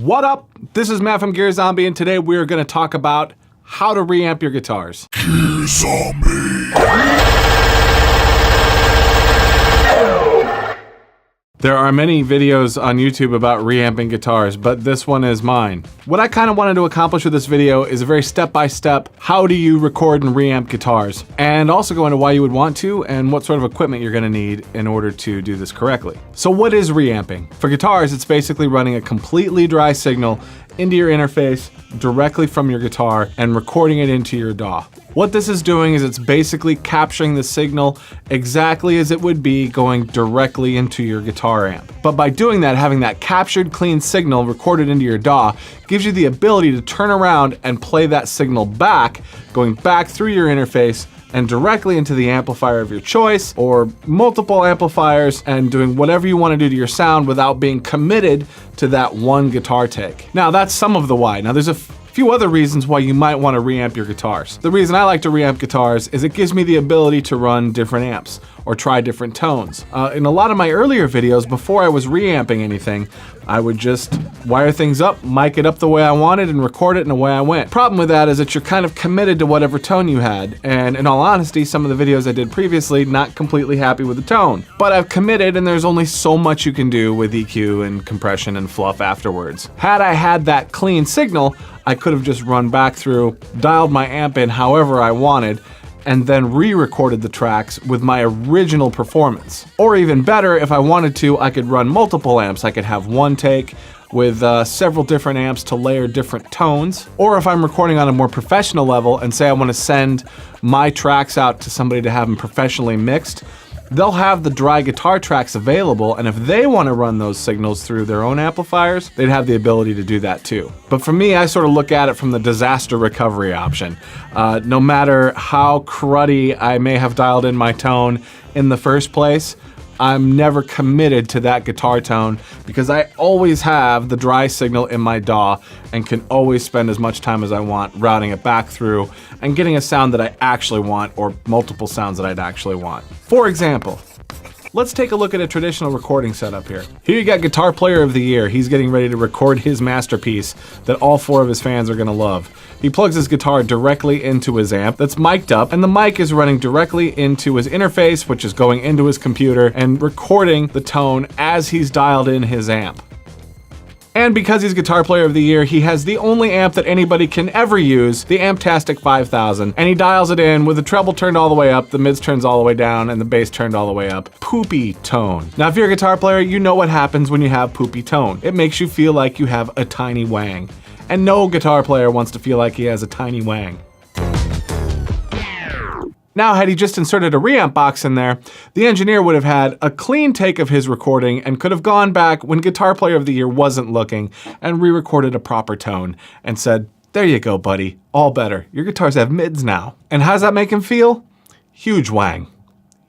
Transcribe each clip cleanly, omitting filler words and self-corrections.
What up? This is Matt from Gear Zombie, and today we're going to talk about how to reamp your guitars. Gear Zombie. There are many videos on YouTube about reamping guitars, but this one is mine. What I kind of wanted to accomplish with this video is a very step-by-step, how do you record and reamp guitars, and also go into why you would want to and what sort of equipment you're going to need in order to do this correctly. So what is reamping? For guitars, it's basically running a completely dry signal into your interface directly from your guitar and recording it into your DAW. What this is doing is it's basically capturing the signal exactly as it would be going directly into your guitar amp. But by doing that, having that captured clean signal recorded into your DAW gives you the ability to turn around and play that signal back, going back through your interface and directly into the amplifier of your choice or multiple amplifiers, and doing whatever you want to do to your sound without being committed to that one guitar take. Now that's some of the why. Now there's a few other reasons why you might want to reamp your guitars. The reason I like to reamp guitars is it gives me the ability to run different amps or try different tones. In a lot of my earlier videos, before I was reamping anything, I would just wire things up, mic it up the way I wanted, and record it in the way I went. Problem with that is that you're kind of committed to whatever tone you had, and in all honesty, some of the videos I did previously, not completely happy with the tone. But I've committed, and there's only so much you can do with EQ and compression and fluff afterwards. Had I had that clean signal, I could have just run back through, dialed my amp in however I wanted, and then re-recorded the tracks with my original performance. Or even better, if I wanted to, I could run multiple amps. I could have one take with several different amps to layer different tones. Or if I'm recording on a more professional level and say I want to send my tracks out to somebody to have them professionally mixed, they'll have the dry guitar tracks available, and if they want to run those signals through their own amplifiers, they'd have the ability to do that too. But for me, I sort of look at it from the disaster recovery option. No matter how cruddy I may have dialed in my tone in the first place, I'm never committed to that guitar tone because I always have the dry signal in my DAW and can always spend as much time as I want routing it back through and getting a sound that I actually want, or multiple sounds that I'd actually want. For example, let's take a look at a traditional recording setup here. Here you got Guitar Player of the Year. He's getting ready to record his masterpiece that all 4 of his fans are gonna love. He plugs his guitar directly into his amp that's mic'd up, and the mic is running directly into his interface, which is going into his computer and recording the tone as he's dialed in his amp. And because he's Guitar Player of the Year, he has the only amp that anybody can ever use, the Amptastic 5000, and he dials it in with the treble turned all the way up, the mids turns all the way down, and the bass turned all the way up. Poopy tone. Now if you're a guitar player, you know what happens when you have poopy tone. It makes you feel like you have a tiny wang. And no guitar player wants to feel like he has a tiny wang. Now, had he just inserted a reamp box in there, the engineer would have had a clean take of his recording and could have gone back when Guitar Player of the Year wasn't looking and re-recorded a proper tone and said, there you go, buddy, all better. Your guitars have mids now. And how does that make him feel? Huge wang.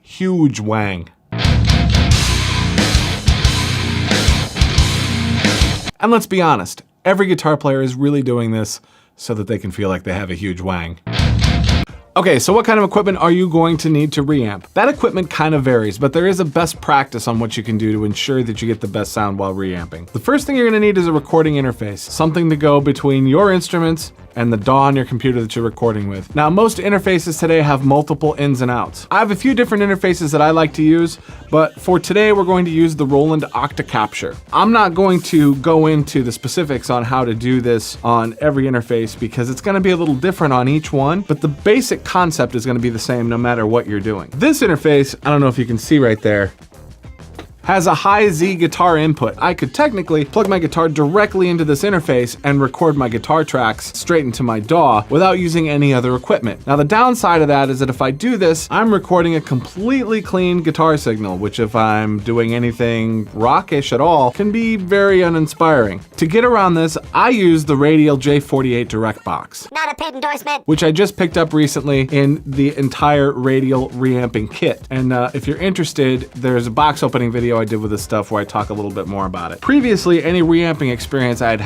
Huge wang. And let's be honest, every guitar player is really doing this so that they can feel like they have a huge wang. Okay, so what kind of equipment are you going to need to reamp? That equipment kind of varies, but there is a best practice on what you can do to ensure that you get the best sound while reamping. The first thing you're gonna need is a recording interface, something to go between your instruments and the DAW on your computer that you're recording with. Now, most interfaces today have multiple ins and outs. I have a few different interfaces that I like to use, but for today, we're going to use the Roland Octacapture. I'm not going to go into the specifics on how to do this on every interface because it's gonna be a little different on each one, but the basic concept is gonna be the same no matter what you're doing. This interface, I don't know if you can see right there, has a high Z guitar input. I could technically plug my guitar directly into this interface and record my guitar tracks straight into my DAW without using any other equipment. Now the downside of that is that if I do this, I'm recording a completely clean guitar signal, which if I'm doing anything rockish at all, can be very uninspiring. To get around this, I use the Radial J48 Direct Box. Not a paid endorsement. Which I just picked up recently in the entire Radial Reamping Kit. And if you're interested, there's a box opening video video I did with this stuff where I talk a little bit more about it. Previously, any reamping experience I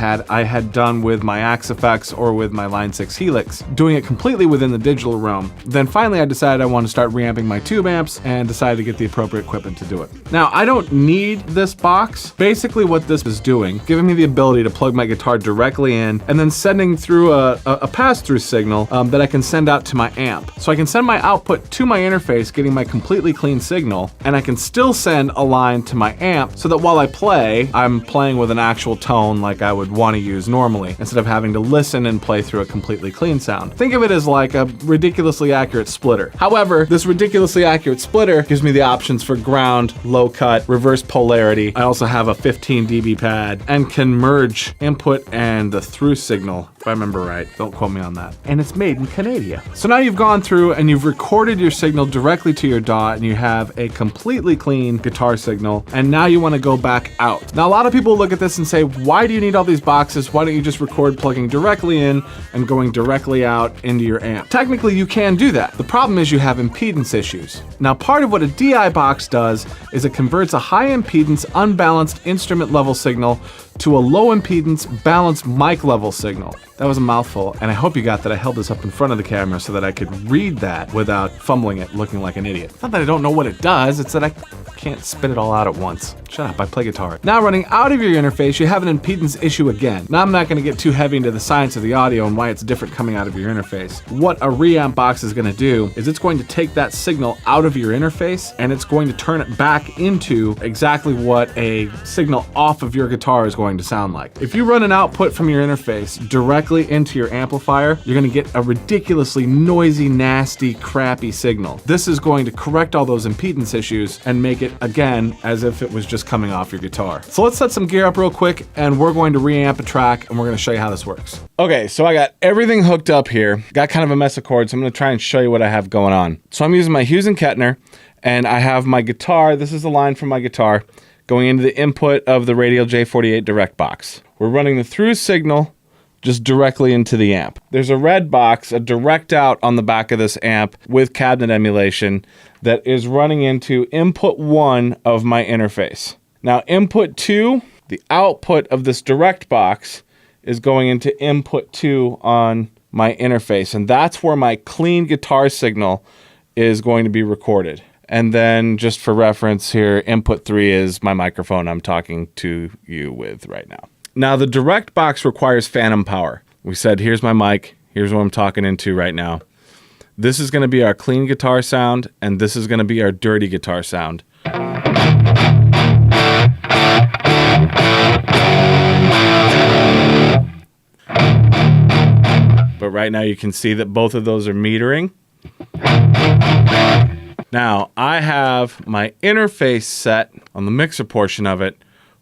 had done with my Axe effects or with my Line 6 Helix, doing it completely within the digital realm. Then finally I decided I wanted to start reamping my tube amps and decided to get the appropriate equipment to do it. Now, I don't need this box. Basically what this is doing, giving me the ability to plug my guitar directly in and then sending through a pass-through signal that I can send out to my amp. So I can send my output to my interface, getting my completely clean signal, and I can still send a line to my amp so that while I play, I'm playing with an actual tone like I would want to use normally, instead of having to listen and play through a completely clean sound. Think of it as like a ridiculously accurate splitter. However, this ridiculously accurate splitter gives me the options for ground, low cut, reverse polarity. I also have a 15 dB pad and can merge input and the through signal, if I remember right. Don't quote me on that. And it's made in Canada. So now you've gone through and you've recorded your signal directly to your DAW and you have a completely clean guitar signal, and now you want to go back out. Now a lot of people look at this and say, why do you need all these boxes? Why don't you just record plugging directly in and going directly out into your amp? Technically you can do that. The problem is you have impedance issues. Now part of what a DI box does is it converts a high impedance unbalanced instrument level signal to a low impedance balanced mic level signal. That was a mouthful, and I hope you got that I held this up in front of the camera so that I could read that without fumbling it, looking like an idiot. Not that I don't know what it does, it's that I can't spit it all out at once. Shut up, I play guitar. Now running out of your interface, you have an impedance issue again. Now I'm not gonna get too heavy into the science of the audio and why it's different coming out of your interface. What a reamp box is gonna do is it's going to take that signal out of your interface and it's going to turn it back into exactly what a signal off of your guitar is going to sound like. If you run an output from your interface directly into your amplifier, you're gonna get a ridiculously noisy, nasty, crappy signal. This is going to correct all those impedance issues and make it, again, as if it was just coming off your guitar. So let's set some gear up real quick and we're going to reamp a track and we're gonna show you how this works. Okay, so I got everything hooked up here. Got kind of a mess of chords, so I'm gonna try and show you what I have going on. So I'm using my Hughes and Kettner and I have my guitar, this is the line from my guitar, going into the input of the Radial J48 Direct Box. We're running the through signal just directly into the amp. There's a red box, a direct out on the back of this amp with cabinet emulation that is running into input 1 of my interface. Now input 2, the output of this direct box, is going into input 2 on my interface, and that's where my clean guitar signal is going to be recorded. And then just for reference here, input 3 is my microphone I'm talking to you with right now. Now the direct box requires phantom power. We said, here's my mic, here's what I'm talking into right now. This is gonna be our clean guitar sound, and this is gonna be our dirty guitar sound. But right now you can see that both of those are metering. Now I have my interface set on the mixer portion of it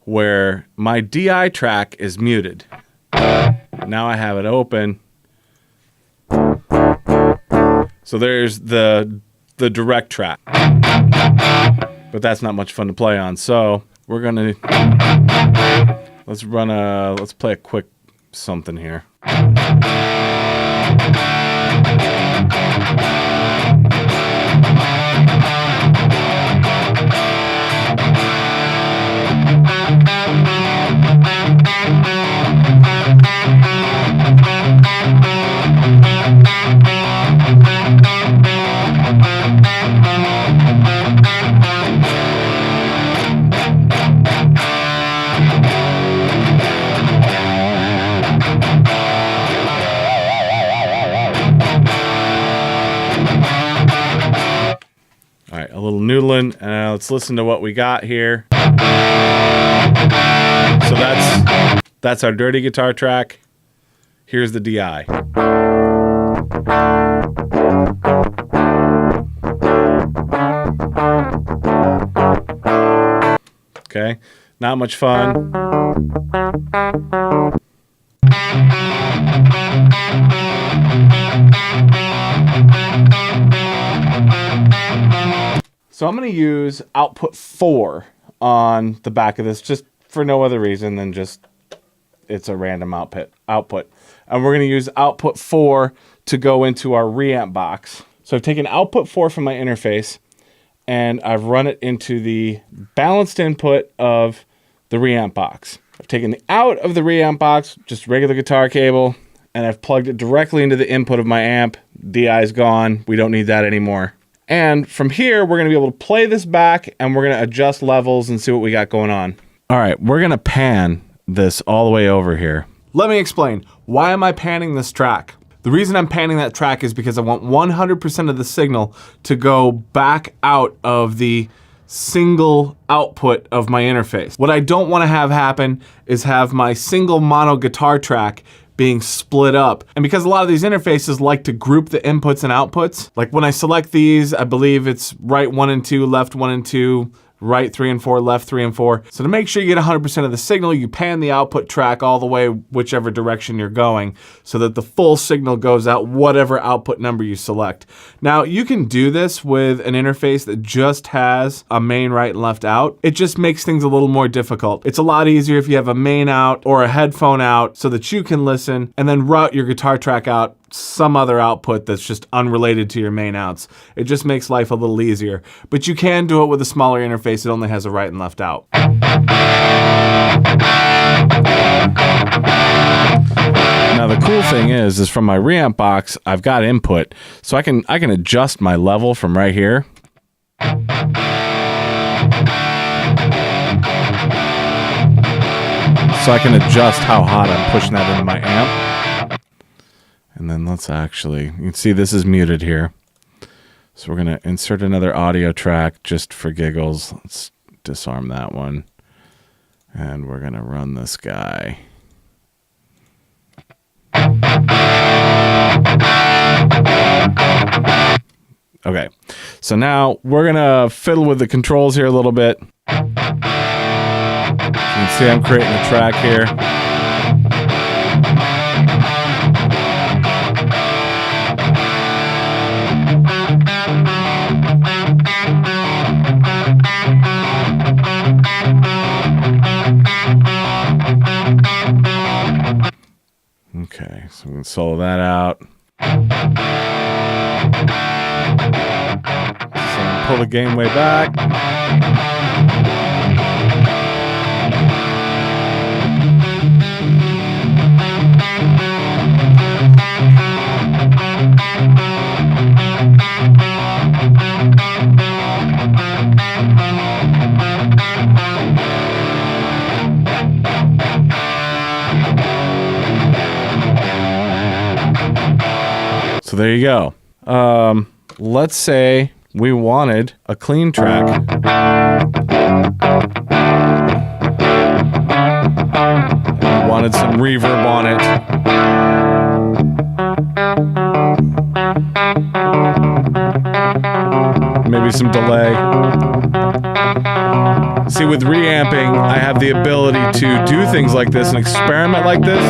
where my DI track is muted. Now I have it open. So there's the direct track. But that's not much fun to play on. So we're gonna, let's play a quick something here. All right, a little noodling. Let's listen to what we got here. So that's our dirty guitar track. Here's the DI. Okay, not much fun. So I'm going to use output 4 on the back of this just for no other reason than just it's a random output. And we're going to use output 4 to go into our reamp box. So I've taken output 4 from my interface. and I've run it into the balanced input of the reamp box. I've taken the out of the reamp box, just regular guitar cable, and I've plugged it directly into the input of my amp. DI's gone. We don't need that anymore. And from here, we're gonna be able to play this back, and we're gonna adjust levels and see what we got going on. All right, we're gonna pan this all the way over here. Let me explain. Why am I panning this track? The reason I'm panning that track is because I want 100% of the signal to go back out of the single output of my interface. What I don't want to have happen is have my single mono guitar track being split up. And because a lot of these interfaces like to group the inputs and outputs, like when I select these, I believe it's right 1 and 2, left 1 and 2, right 3 and 4, left 3 and 4. So to make sure you get 100% of the signal, you pan the output track all the way whichever direction you're going so that the full signal goes out whatever output number you select. Now you can do this with an interface that just has a main right and left out. It just makes things a little more difficult. It's a lot easier if you have a main out or a headphone out so that you can listen and then route your guitar track out some other output that's just unrelated to your main outs. It just makes life a little easier. But you can do it with a smaller interface that only has a right and left out. Now the cool thing is from my reamp box, I've got input, so I can adjust my level from right here. So I can adjust how hot I'm pushing that into my amp. And then let's actually, you can see this is muted here. So we're gonna insert another audio track just for giggles. Let's disarm that one. And we're gonna run this guy. Okay, so now we're gonna fiddle with the controls here a little bit. You can see I'm creating a track here. Okay, so we can solo that out. So pull the gain way back. So there you go. Let's say we wanted a clean track. And we wanted some reverb on it. Maybe some delay. See, with reamping, I have the ability to do things like this and experiment like this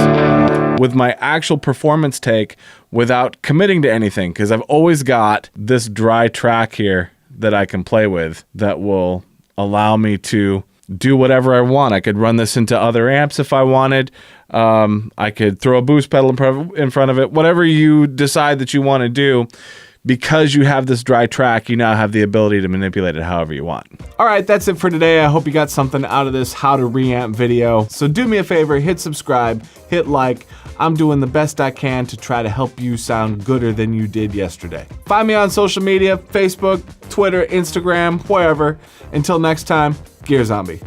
with my actual performance take without committing to anything, because I've always got this dry track here that I can play with that will allow me to do whatever I want. I could run this into other amps if I wanted. I could throw a boost pedal in front of it. Whatever you decide that you want to do, because you have this dry track, you now have the ability to manipulate it however you want. All right, that's it for today. I hope you got something out of this how to reamp video. So do me a favor, hit subscribe, hit like. I'm doing the best I can to try to help you sound gooder than you did yesterday. Find me on social media, Facebook, Twitter, Instagram, wherever. Until next time, Gear Zombie.